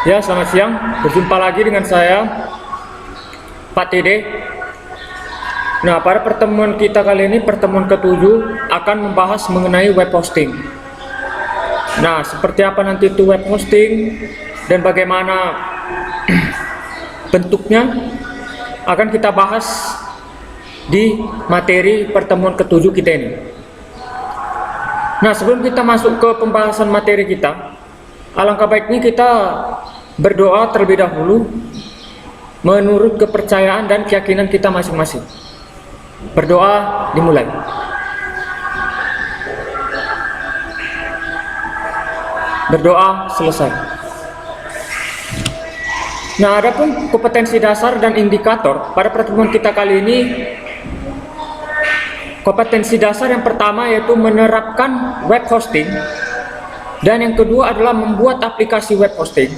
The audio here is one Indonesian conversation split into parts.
Ya, selamat siang. Berjumpa lagi dengan saya, Pak TD. Nah, pada pertemuan kita kali ini, pertemuan ke-7, akan membahas mengenai web hosting. Nah, seperti apa nanti itu web hosting dan bagaimana bentuknya akan kita bahas di materi pertemuan ke-7 kita ini. Nah, sebelum kita masuk ke pembahasan materi kita, alangkah baiknya kita berdoa terlebih dahulu menurut kepercayaan dan keyakinan kita masing-masing. Berdoa dimulai. Berdoa selesai. Nah, adapun kompetensi dasar dan indikator pada pertemuan kita kali ini, kompetensi dasar yang pertama yaitu menerapkan web hosting, dan yang kedua adalah membuat aplikasi web hosting.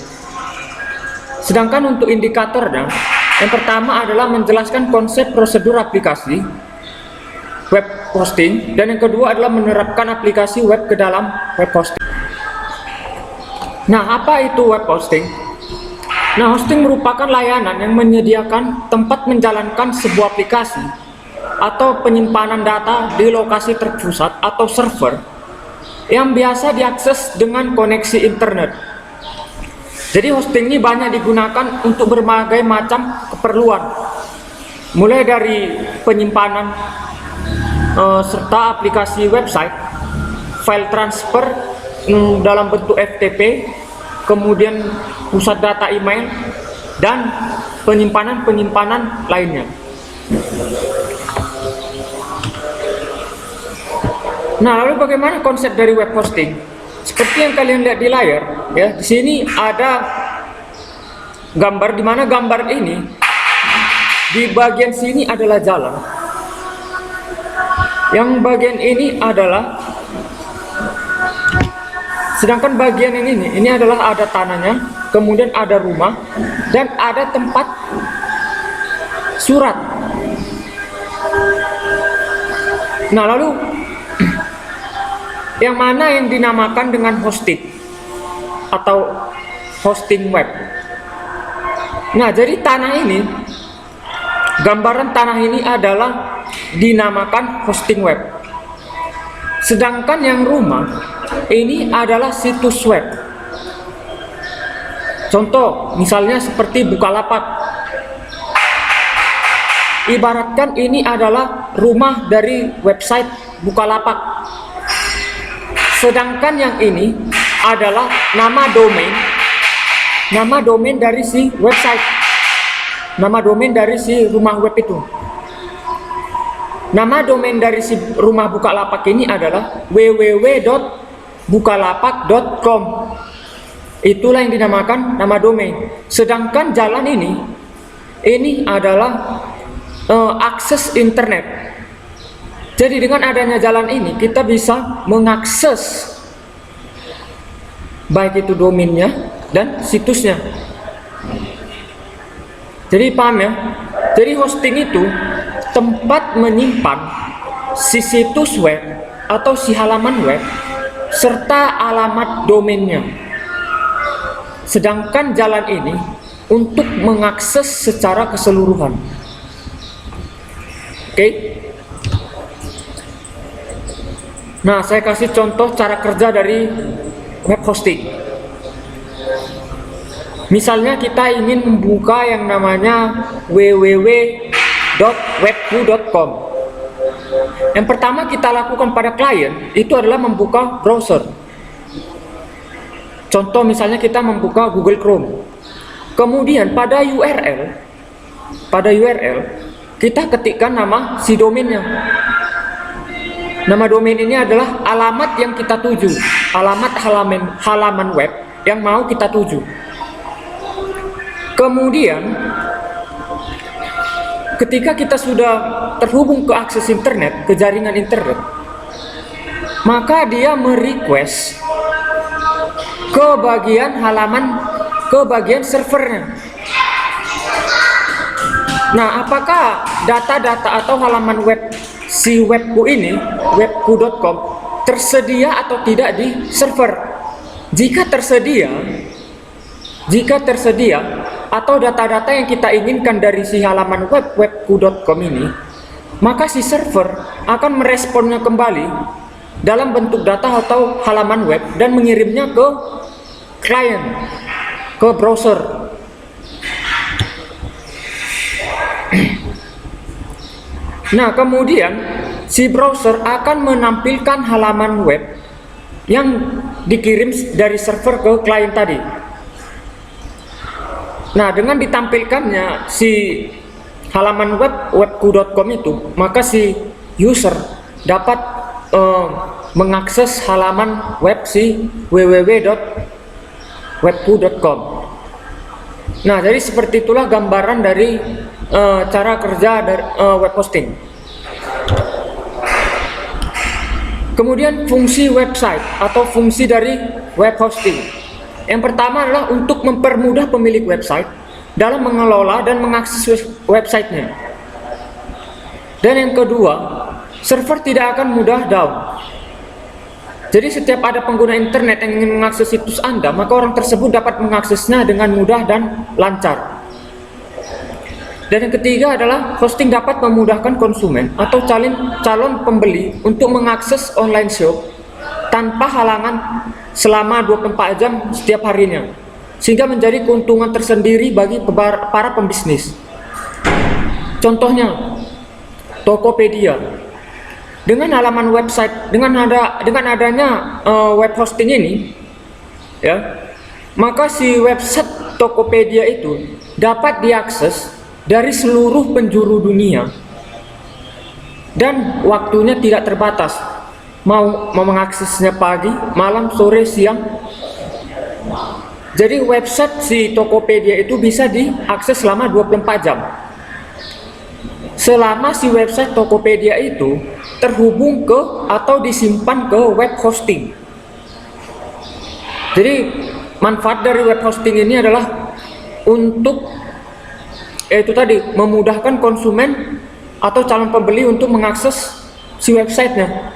Sedangkan untuk indikatornya, yang pertama adalah menjelaskan konsep prosedur aplikasi web hosting, dan yang kedua adalah menerapkan aplikasi web ke dalam web hosting. Nah, apa itu web hosting? Nah, hosting merupakan layanan yang menyediakan tempat menjalankan sebuah aplikasi atau penyimpanan data di lokasi terpusat atau server yang biasa diakses dengan koneksi internet. Jadi hosting ini banyak digunakan untuk berbagai macam keperluan, mulai dari penyimpanan serta aplikasi website, file transfer dalam bentuk FTP, kemudian pusat data email, dan penyimpanan lainnya. Nah, lalu bagaimana konsep dari web hosting? Seperti yang kalian lihat di layar, ya, di sini ada gambar, di mana gambar ini di bagian sini adalah jalan. Yang bagian ini adalah, sedangkan bagian yang ini adalah ada tanahnya, kemudian ada rumah, dan ada tempat surat. Nah, lalu yang mana yang dinamakan dengan hosting atau hosting web? Nah, jadi tanah ini, gambaran tanah ini adalah dinamakan hosting web. Sedangkan yang rumah ini adalah situs web. Contoh, misalnya seperti Bukalapak. Ibaratkan ini adalah rumah dari website Bukalapak. Sedangkan yang ini adalah nama domain dari si website, nama domain dari si rumah web itu. Nama domain dari si rumah Bukalapak ini adalah www.bukalapak.com. Itulah yang dinamakan nama domain. Sedangkan jalan ini adalah akses internet. Jadi dengan adanya jalan ini kita bisa mengakses baik itu domainnya dan situsnya. Jadi paham ya? Jadi hosting itu tempat menyimpan si situs web atau si halaman web serta alamat domainnya. Sedangkan jalan ini untuk mengakses secara keseluruhan. Oke? Nah, saya kasih contoh cara kerja dari web hosting. Misalnya kita ingin membuka yang namanya www.webku.com. Yang pertama kita lakukan pada klien itu adalah membuka browser. Contoh misalnya kita membuka Google Chrome. Kemudian pada URL kita ketikkan nama si domainnya. Nama domain ini adalah alamat yang kita tuju, alamat halaman web yang mau kita tuju. Kemudian, ketika kita sudah terhubung ke akses internet, ke jaringan internet, maka dia merequest ke bagian servernya. Nah, apakah data-data atau halaman web si webku ini, webku.com, tersedia atau tidak di server? Jika tersedia, jika tersedia atau data-data yang kita inginkan dari si halaman web webku.com ini, maka si server akan meresponnya kembali dalam bentuk data atau halaman web dan mengirimnya ke klien, ke browser. Nah, kemudian si browser akan menampilkan halaman web yang dikirim dari server ke klien tadi. Nah, dengan ditampilkannya si halaman web webku.com itu, maka si user dapat mengakses halaman web si www.webku.com. Nah, jadi seperti itulah gambaran dari cara kerja dari web hosting. Kemudian fungsi website atau fungsi dari web hosting. Yang pertama adalah untuk mempermudah pemilik website dalam mengelola dan mengakses websitenya. Dan yang kedua, server tidak akan mudah down. Jadi setiap ada pengguna internet yang ingin mengakses situs Anda, maka orang tersebut dapat mengaksesnya dengan mudah dan lancar. Dan yang ketiga adalah hosting dapat memudahkan konsumen atau calon pembeli untuk mengakses online shop tanpa halangan selama 24 jam setiap harinya, sehingga menjadi keuntungan tersendiri bagi para pembisnis. Contohnya, Tokopedia. Dengan halaman website, dengan adanya web hosting ini, ya, maka si website Tokopedia itu dapat diakses dari seluruh penjuru dunia dan waktunya tidak terbatas. Mau mengaksesnya pagi, malam, sore, siang. Jadi website si Tokopedia itu bisa diakses selama 24 jam. Selama si website Tokopedia itu terhubung ke atau disimpan ke web hosting. Jadi manfaat dari web hosting ini adalah untuk yaitu tadi memudahkan konsumen atau calon pembeli untuk mengakses si websitenya.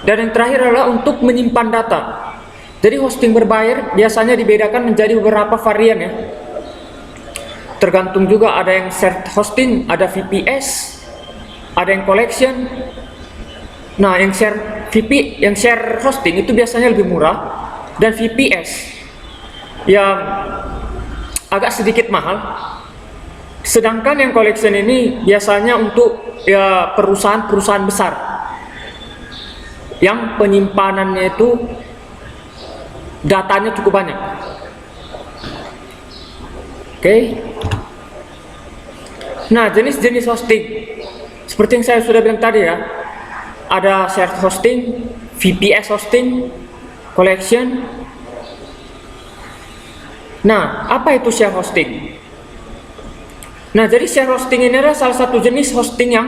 Dan yang terakhir adalah untuk menyimpan data. Jadi hosting berbayar biasanya dibedakan menjadi beberapa varian ya. Tergantung juga, ada yang shared hosting, ada VPS, ada yang collection. Nah, yang share hosting itu biasanya lebih murah, dan VPS yang agak sedikit mahal. Sedangkan yang collection ini biasanya untuk ya perusahaan-perusahaan besar yang penyimpanannya itu datanya cukup banyak. Oke. Nah, jenis-jenis hosting seperti yang saya sudah bilang tadi ya, ada shared hosting, VPS hosting, collection. Nah, apa itu share hosting? Nah, jadi share hosting ini adalah salah satu jenis hosting yang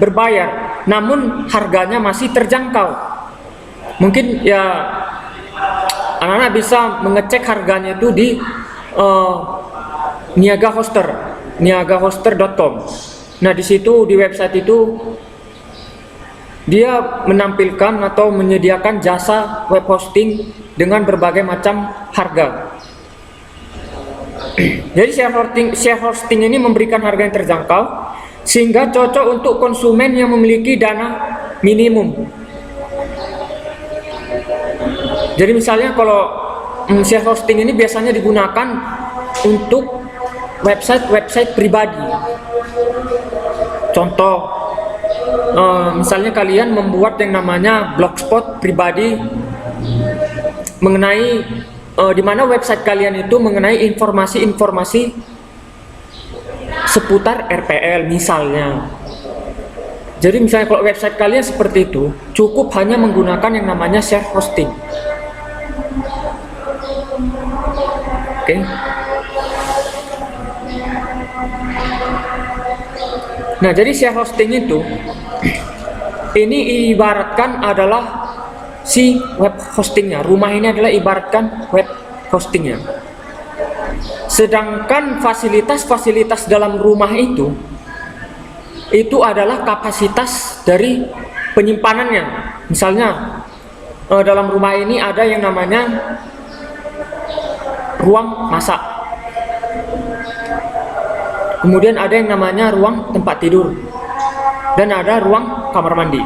berbayar, namun harganya masih terjangkau. Mungkin ya anak-anak bisa mengecek harganya itu di niagahoster.com. Nah, di situ di website itu dia menampilkan atau menyediakan jasa web hosting dengan berbagai macam harga. Jadi share hosting ini memberikan harga yang terjangkau sehingga cocok untuk konsumen yang memiliki dana minimum. Jadi misalnya kalau share hosting ini biasanya digunakan untuk website pribadi. Contoh, misalnya kalian membuat yang namanya blogspot pribadi mengenai di mana website kalian itu mengenai informasi-informasi seputar RPL misalnya. Jadi misalnya kalau website kalian seperti itu, cukup hanya menggunakan yang namanya share hosting. Oke. Nah, jadi share hosting itu ini ibaratkan adalah si web hostingnya. Rumah ini adalah ibaratkan web hostingnya. Sedangkan fasilitas-fasilitas dalam rumah itu adalah kapasitas dari penyimpanannya. Misalnya dalam rumah ini ada yang namanya ruang masak. Kemudian ada yang namanya ruang tempat tidur. Dan ada ruang kamar mandi.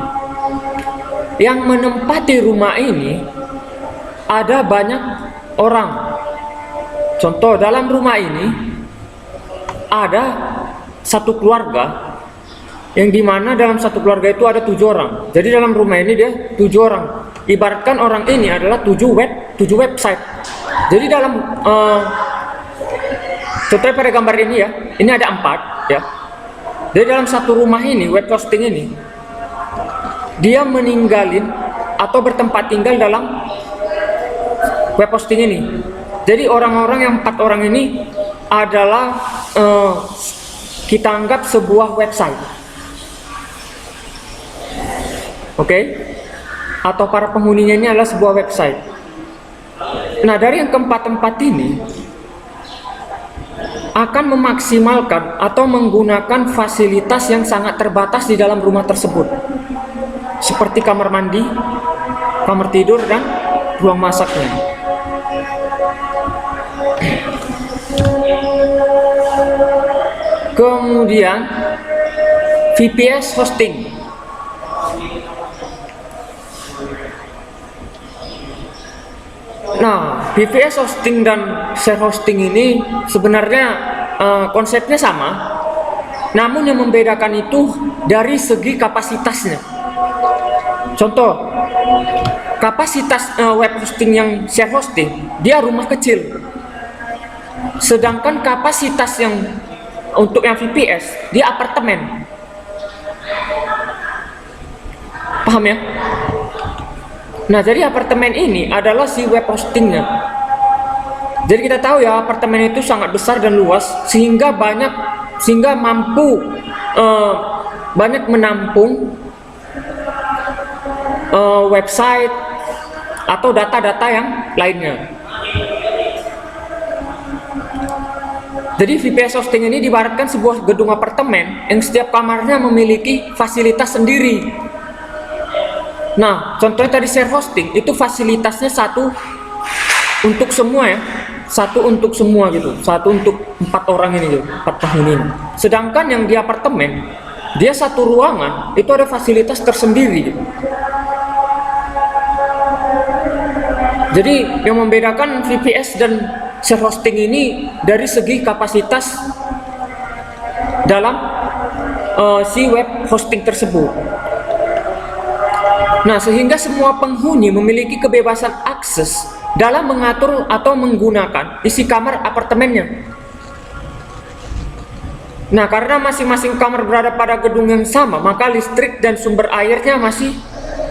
Yang menempati rumah ini ada banyak orang. Contoh, dalam rumah ini ada satu keluarga, yang dimana dalam satu keluarga itu ada 7 orang. Jadi dalam rumah ini dia 7 orang. Ibaratkan orang ini adalah 7 website. Jadi dalam contohnya pada gambar ini ya, ini ada 4 ya. Jadi dalam satu rumah ini, web hosting ini, dia meninggalin atau bertempat tinggal dalam web hosting ini. Jadi orang-orang yang 4 orang ini adalah kita anggap sebuah website. Oke? Atau para penghuninya ini adalah sebuah website. Nah, dari yang keempat-tempat ini akan memaksimalkan atau menggunakan fasilitas yang sangat terbatas di dalam rumah tersebut, seperti kamar mandi, kamar tidur, dan ruang masaknya. Kemudian VPS hosting. Nah, VPS hosting dan share hosting ini sebenarnya konsepnya sama, namun yang membedakan itu dari segi kapasitasnya. Contoh, kapasitas web hosting yang share hosting, dia rumah kecil. Sedangkan kapasitas yang untuk yang VPS, dia apartemen. Paham ya? Nah, jadi apartemen ini adalah si web hostingnya. Jadi kita tahu ya, apartemen itu sangat besar dan luas, sehingga mampu banyak menampung website atau data-data yang lainnya. Jadi VPS hosting ini diibaratkan sebuah gedung apartemen yang setiap kamarnya memiliki fasilitas sendiri. Nah, contohnya tadi share hosting, itu fasilitasnya satu untuk semua ya, satu untuk semua gitu, satu untuk 4 orang ini gitu, 4 penghuni. Sedangkan yang di apartemen, dia satu ruangan, itu ada fasilitas tersendiri gitu. Jadi yang membedakan VPS dan share hosting ini dari segi kapasitas dalam si web hosting tersebut. Nah, sehingga semua penghuni memiliki kebebasan akses dalam mengatur atau menggunakan isi kamar apartemennya. Nah, karena masing-masing kamar berada pada gedung yang sama, maka listrik dan sumber airnya masih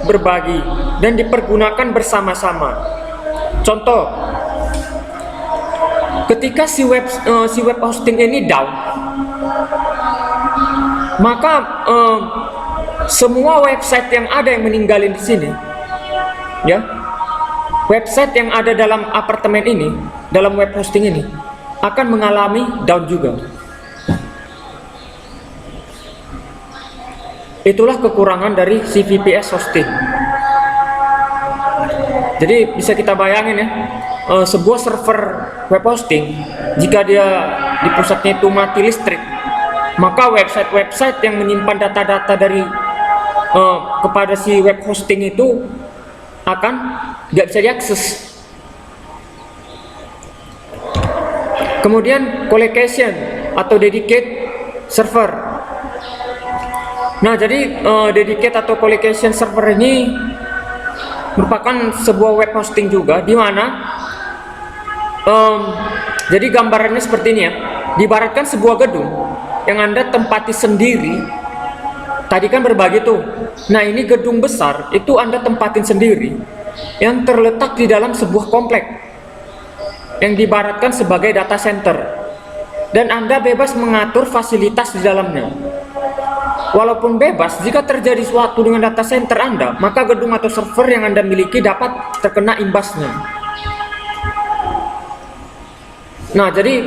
berbagi dan dipergunakan bersama-sama. Contoh, ketika si web hosting ini down, maka semua website yang ada yang meninggalin di sini, ya, website yang ada dalam apartemen ini, dalam web hosting ini, akan mengalami down juga. Itulah kekurangan dari si VPS hosting. Jadi bisa kita bayangin ya, sebuah server web hosting, jika dia di pusatnya itu mati listrik, maka website-website yang menyimpan data-data dari kepada si web hosting itu akan nggak bisa diakses. Kemudian colocation atau dedicate server. Nah, jadi dedicate atau colocation server ini merupakan sebuah web hosting juga, di mana jadi gambarannya seperti ini ya, diibaratkan sebuah gedung yang Anda tempati sendiri. Tadi kan berbagi tuh. Nah, ini gedung besar itu Anda tempatin sendiri, yang terletak di dalam sebuah komplek yang diibaratkan sebagai data center, dan Anda bebas mengatur fasilitas di dalamnya. Walaupun bebas, jika terjadi sesuatu dengan data center Anda, maka gedung atau server yang Anda miliki dapat terkena imbasnya. Nah, jadi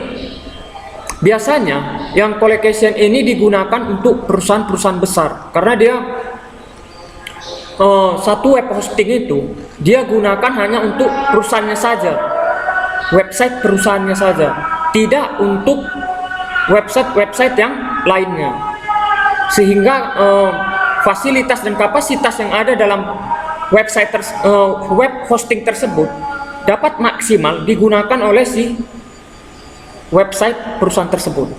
biasanya yang colocation ini digunakan untuk perusahaan-perusahaan besar, karena dia satu web hosting itu dia gunakan hanya untuk perusahaannya saja. website perusahaannya saja, tidak untuk website-website yang lainnya, sehingga fasilitas dan kapasitas yang ada dalam web hosting tersebut dapat maksimal digunakan oleh si website perusahaan tersebut.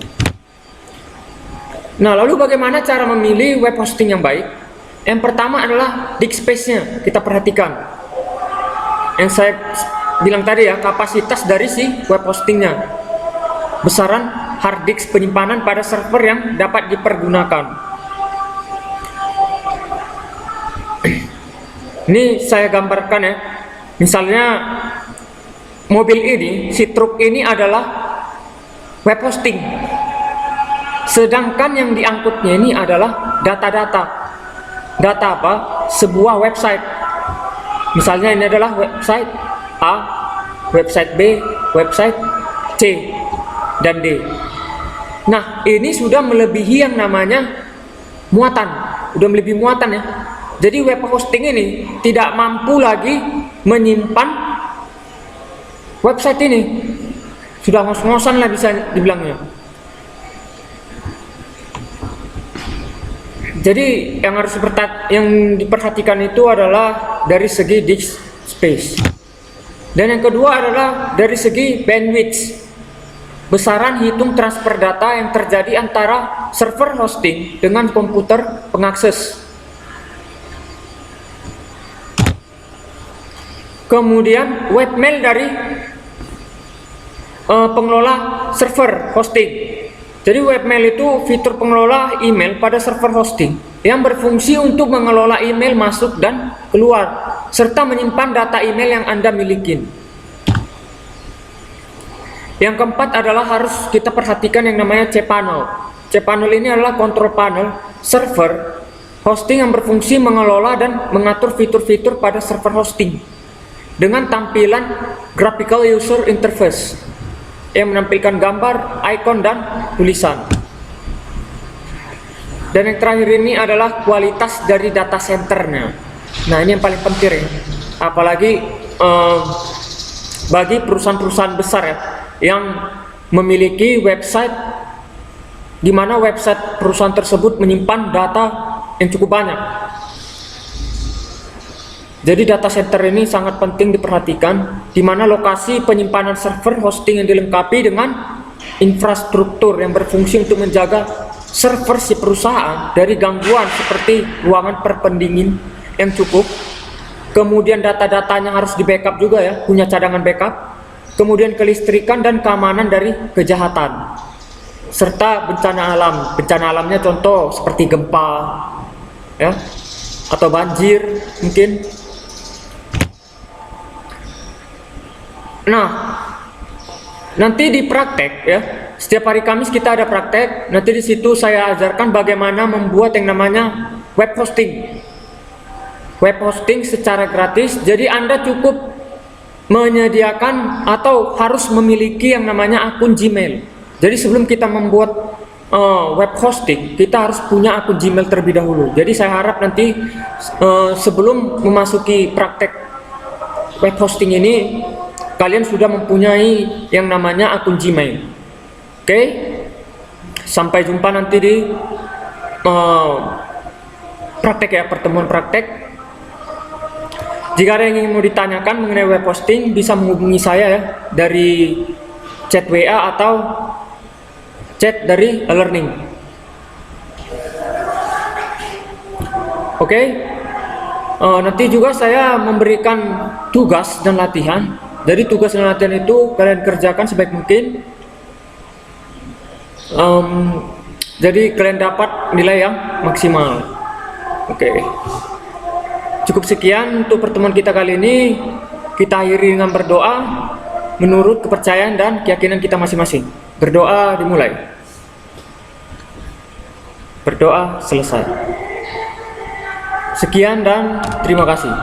Nah, lalu bagaimana cara memilih web hosting yang baik? Yang pertama adalah disk space-nya, kita perhatikan. Yang saya bilang tadi ya, kapasitas dari si web hostingnya, besaran hard disk penyimpanan pada server yang dapat dipergunakan. Ini saya gambarkan ya, misalnya mobil ini, si truk ini adalah web hosting, sedangkan yang diangkutnya ini adalah data apa? Sebuah website. Misalnya ini adalah website A, website B, website C dan D. Nah, ini sudah melebihi yang namanya muatan, udah melebihi muatan ya. Jadi web hosting ini tidak mampu lagi menyimpan website ini, sudah ngos-ngosan lah bisa dibilangnya. Jadi yang diperhatikan itu adalah dari segi disk space, dan yang kedua adalah dari segi bandwidth, besaran hitung transfer data yang terjadi antara server hosting dengan komputer pengakses. Kemudian webmail dari pengelola server hosting. Jadi webmail itu fitur pengelola email pada server hosting yang berfungsi untuk mengelola email masuk dan keluar, serta menyimpan data email yang Anda miliki. Yang keempat adalah harus kita perhatikan yang namanya cPanel. cPanel ini adalah control panel server hosting yang berfungsi mengelola dan mengatur fitur-fitur pada server hosting dengan tampilan graphical user interface yang menampilkan gambar, ikon, dan tulisan. Dan yang terakhir ini adalah kualitas dari data centernya. Nah, ini yang paling penting ya. Apalagi bagi perusahaan-perusahaan besar ya, yang memiliki website di mana website perusahaan tersebut menyimpan data yang cukup banyak. Jadi data center ini sangat penting diperhatikan, di mana lokasi penyimpanan server hosting yang dilengkapi dengan infrastruktur yang berfungsi untuk menjaga server si perusahaan dari gangguan seperti ruangan pendingin yang cukup. Kemudian data-datanya harus di backup juga ya, punya cadangan backup. Kemudian kelistrikan dan keamanan dari kejahatan, serta bencana alam. Bencana alamnya contoh seperti gempa ya, atau banjir mungkin. Nah, nanti di praktek ya, setiap hari Kamis kita ada praktek. Nanti di situ saya ajarkan bagaimana membuat yang namanya web hosting. Web hosting secara gratis. Jadi Anda cukup menyediakan atau harus memiliki yang namanya akun Gmail. Jadi sebelum kita membuat web hosting, kita harus punya akun Gmail terlebih dahulu. Jadi saya harap nanti sebelum memasuki praktek web hosting ini, kalian sudah mempunyai yang namanya akun Gmail. Oke? Sampai jumpa nanti di praktek ya, pertemuan praktek. Jika ada yang ingin mau ditanyakan mengenai web hosting, bisa menghubungi saya ya, dari chat WA atau chat dari e-learning. Oke? Nanti juga saya memberikan tugas dan latihan. Jadi tugas dan latihan itu kalian kerjakan sebaik mungkin. Jadi kalian dapat nilai yang maksimal. Oke. Cukup sekian untuk pertemuan kita kali ini. Kita akhiri dengan berdoa menurut kepercayaan dan keyakinan kita masing-masing. Berdoa dimulai. Berdoa selesai. Sekian dan terima kasih.